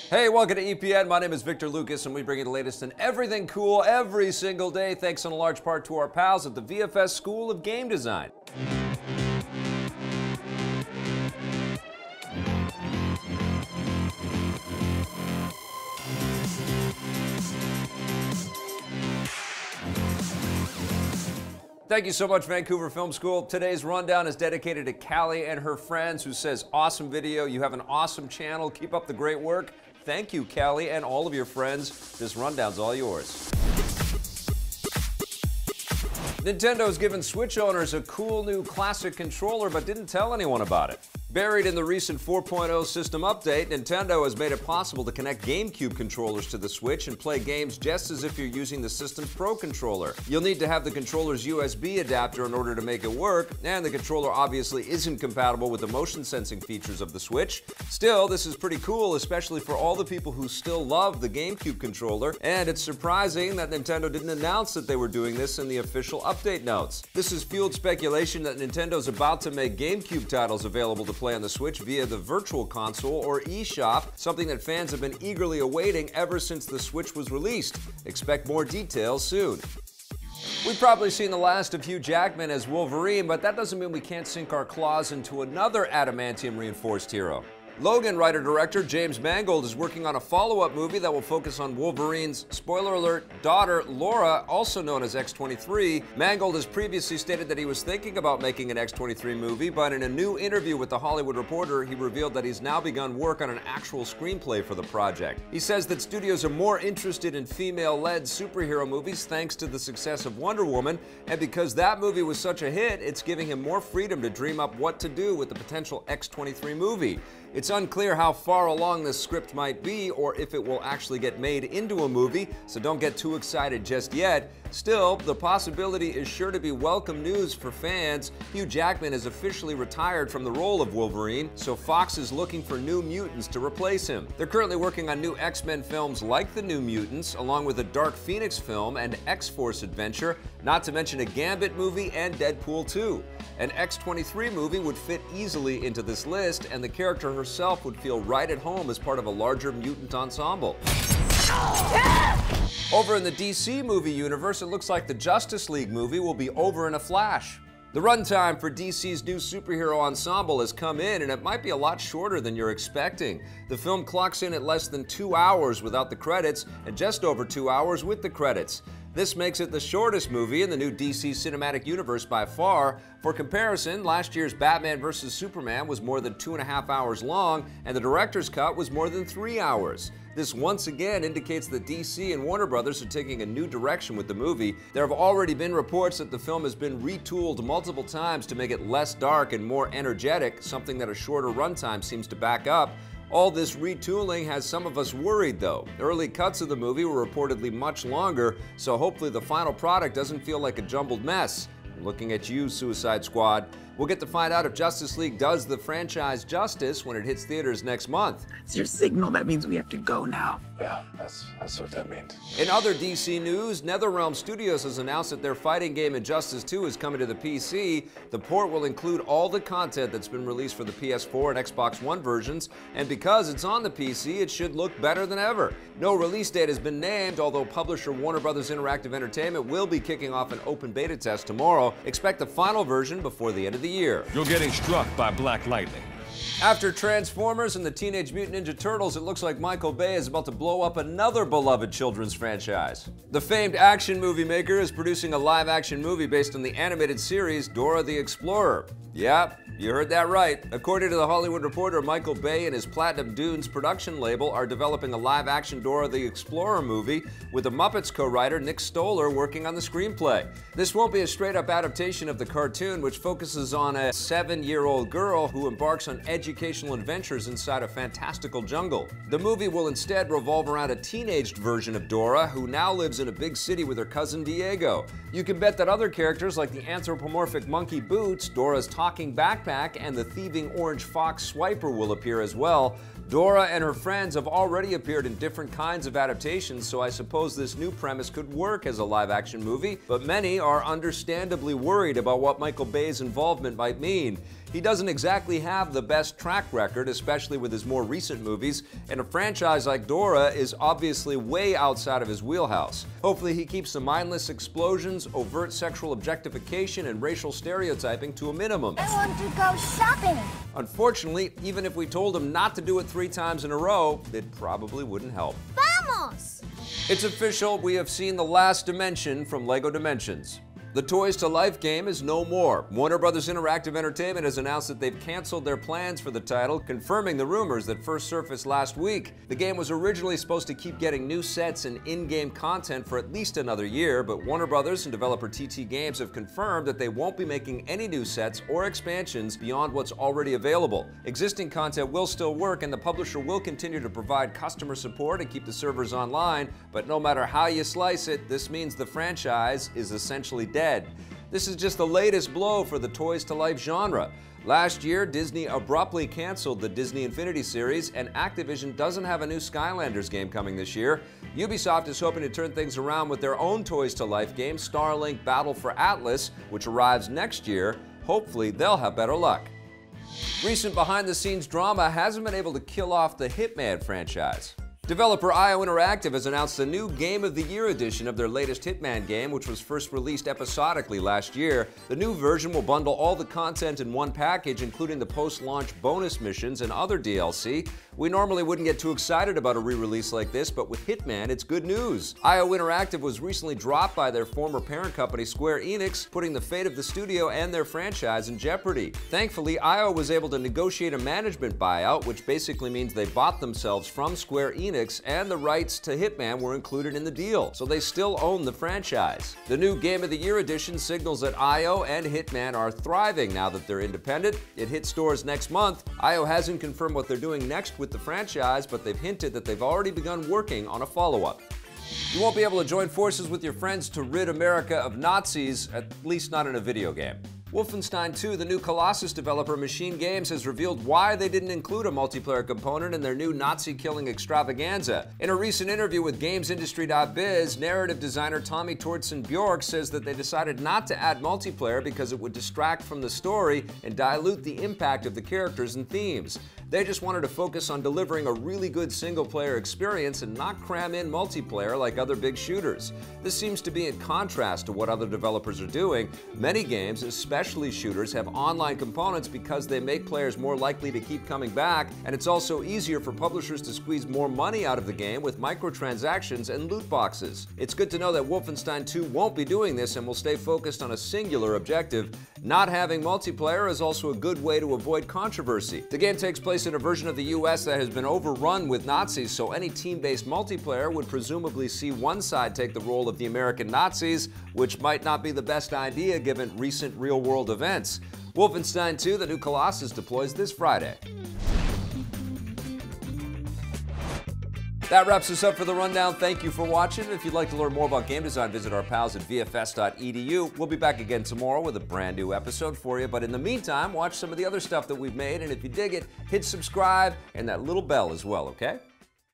Hey, welcome to EPN. My name is Victor Lucas, and we bring you the latest in everything cool every single day, thanks in a large part to our pals at the VFS School of Game Design. Thank you so much, Vancouver Film School. Today's rundown is dedicated to Callie and her friends, who says, awesome video, you have an awesome channel, keep up the great work. Thank you, Callie, and all of your friends. This rundown's all yours. Nintendo has given Switch owners a cool new classic controller, but didn't tell anyone about it. Buried in the recent 4.0 system update, Nintendo has made it possible to connect GameCube controllers to the Switch and play games just as if you're using the system's Pro controller. You'll need to have the controller's USB adapter in order to make it work, and the controller obviously isn't compatible with the motion sensing features of the Switch. Still, this is pretty cool, especially for all the people who still love the GameCube controller, and it's surprising that Nintendo didn't announce that they were doing this in the official update notes. This has fueled speculation that Nintendo's about to make GameCube titles available to play on the Switch via the Virtual Console or eShop, something that fans have been eagerly awaiting ever since the Switch was released. Expect more details soon. We've probably seen the last of Hugh Jackman as Wolverine, but that doesn't mean we can't sink our claws into another adamantium-reinforced hero. Logan writer-director James Mangold is working on a follow-up movie that will focus on Wolverine's, spoiler alert, daughter Laura, also known as X23. Mangold has previously stated that he was thinking about making an X23 movie, but in a new interview with The Hollywood Reporter, he revealed that he's now begun work on an actual screenplay for the project. He says that studios are more interested in female-led superhero movies thanks to the success of Wonder Woman, and because that movie was such a hit, it's giving him more freedom to dream up what to do with the potential X23 movie. It's unclear how far along this script might be or if it will actually get made into a movie, so don't get too excited just yet. Still, the possibility is sure to be welcome news for fans. Hugh Jackman has officially retired from the role of Wolverine, so Fox is looking for New Mutants to replace him. They're currently working on new X-Men films like The New Mutants, along with a Dark Phoenix film and X-Force adventure, not to mention a Gambit movie and Deadpool 2. An X23 movie would fit easily into this list, and the character herself would feel right at home as part of a larger mutant ensemble. Over in the DC movie universe, it looks like the Justice League movie will be over in a flash. The runtime for DC's new superhero ensemble has come in, and it might be a lot shorter than you're expecting. The film clocks in at less than 2 hours without the credits, and just over 2 hours with the credits. This makes it the shortest movie in the new DC cinematic universe by far. For comparison, last year's Batman vs. Superman was more than 2.5 hours long, and the director's cut was more than 3 hours. This once again indicates that DC and Warner Brothers are taking a new direction with the movie. There have already been reports that the film has been retooled multiple times to make it less dark and more energetic, something that a shorter runtime seems to back up. All this retooling has some of us worried, though. Early cuts of the movie were reportedly much longer, so hopefully the final product doesn't feel like a jumbled mess. I'm looking at you, Suicide Squad. We'll get to find out if Justice League does the franchise justice when it hits theaters next month. It's your signal. That means we have to go now. Yeah, that's what that means. In other DC news, NetherRealm Studios has announced that their fighting game Injustice 2 is coming to the PC. The port will include all the content that's been released for the PS4 and Xbox One versions, and because it's on the PC, it should look better than ever. No release date has been named, although publisher Warner Brothers Interactive Entertainment will be kicking off an open beta test tomorrow. Expect the final version before the end of the year. You're getting struck by black lightning. After Transformers and the Teenage Mutant Ninja Turtles, it looks like Michael Bay is about to blow up another beloved children's franchise. The famed action movie maker is producing a live-action movie based on the animated series Dora the Explorer. Yeah, you heard that right. According to The Hollywood Reporter, Michael Bay and his Platinum Dunes production label are developing a live-action Dora the Explorer movie with the Muppets co-writer Nick Stoller working on the screenplay. This won't be a straight-up adaptation of the cartoon, which focuses on a 7-year-old girl who embarks on educational adventures inside a fantastical jungle. The movie will instead revolve around a teenaged version of Dora, who now lives in a big city with her cousin Diego. You can bet that other characters like the anthropomorphic monkey Boots, Dora's talking backpack, and the thieving orange fox Swiper will appear as well. Dora and her friends have already appeared in different kinds of adaptations, so I suppose this new premise could work as a live-action movie, but many are understandably worried about what Michael Bay's involvement might mean. He doesn't exactly have the best track record, especially with his more recent movies, and a franchise like Dora is obviously way outside of his wheelhouse. Hopefully he keeps the mindless explosions, overt sexual objectification, and racial stereotyping to a minimum. I want to go shopping. Unfortunately, even if we told him not to do it 3 times in a row, it probably wouldn't help. Vamos! It's official, we have seen the last dimension from LEGO Dimensions. The Toys to Life game is no more. Warner Bros. Interactive Entertainment has announced that they've canceled their plans for the title, confirming the rumors that first surfaced last week. The game was originally supposed to keep getting new sets and in-game content for at least another year, but Warner Bros. And developer TT Games have confirmed that they won't be making any new sets or expansions beyond what's already available. Existing content will still work, and the publisher will continue to provide customer support and keep the servers online, but no matter how you slice it, this means the franchise is essentially dead. This is just the latest blow for the Toys to Life genre. Last year, Disney abruptly canceled the Disney Infinity series, and Activision doesn't have a new Skylanders game coming this year. Ubisoft is hoping to turn things around with their own Toys to Life game, Starlink Battle for Atlas, which arrives next year. Hopefully, they'll have better luck. Recent behind-the-scenes drama hasn't been able to kill off the Hitman franchise. Developer IO Interactive has announced a new Game of the Year edition of their latest Hitman game, which was first released episodically last year. The new version will bundle all the content in one package, including the post-launch bonus missions and other DLC. We normally wouldn't get too excited about a re-release like this, but with Hitman, it's good news. IO Interactive was recently dropped by their former parent company, Square Enix, putting the fate of the studio and their franchise in jeopardy. Thankfully, IO was able to negotiate a management buyout, which basically means they bought themselves from Square Enix, and the rights to Hitman were included in the deal, so they still own the franchise. The new Game of the Year edition signals that IO and Hitman are thriving now that they're independent. It hits stores next month. IO hasn't confirmed what they're doing next with the franchise, but they've hinted that they've already begun working on a follow-up. You won't be able to join forces with your friends to rid America of Nazis, at least not in a video game. Wolfenstein 2, the new Colossus developer Machine Games, has revealed why they didn't include a multiplayer component in their new Nazi-killing extravaganza. In a recent interview with GamesIndustry.biz, narrative designer Tommy Tortzen Bjork says that they decided not to add multiplayer because it would distract from the story and dilute the impact of the characters and themes. They just wanted to focus on delivering a really good single-player experience and not cram in multiplayer like other big shooters. This seems to be in contrast to what other developers are doing. Many games, especially shooters, have online components because they make players more likely to keep coming back, and it's also easier for publishers to squeeze more money out of the game with microtransactions and loot boxes. It's good to know that Wolfenstein 2 won't be doing this and will stay focused on a singular objective. Not having multiplayer is also a good way to avoid controversy. The game takes place in a version of the US that has been overrun with Nazis, so any team-based multiplayer would presumably see one side take the role of the American Nazis, which might not be the best idea given recent real-world events. Wolfenstein 2, the new Colossus, deploys this Friday. That wraps us up for the rundown. Thank you for watching. If you'd like to learn more about game design, visit our pals at VFS.edu. We'll be back again tomorrow with a brand new episode for you. But in the meantime, watch some of the other stuff that we've made. And if you dig it, hit subscribe and that little bell as well, okay?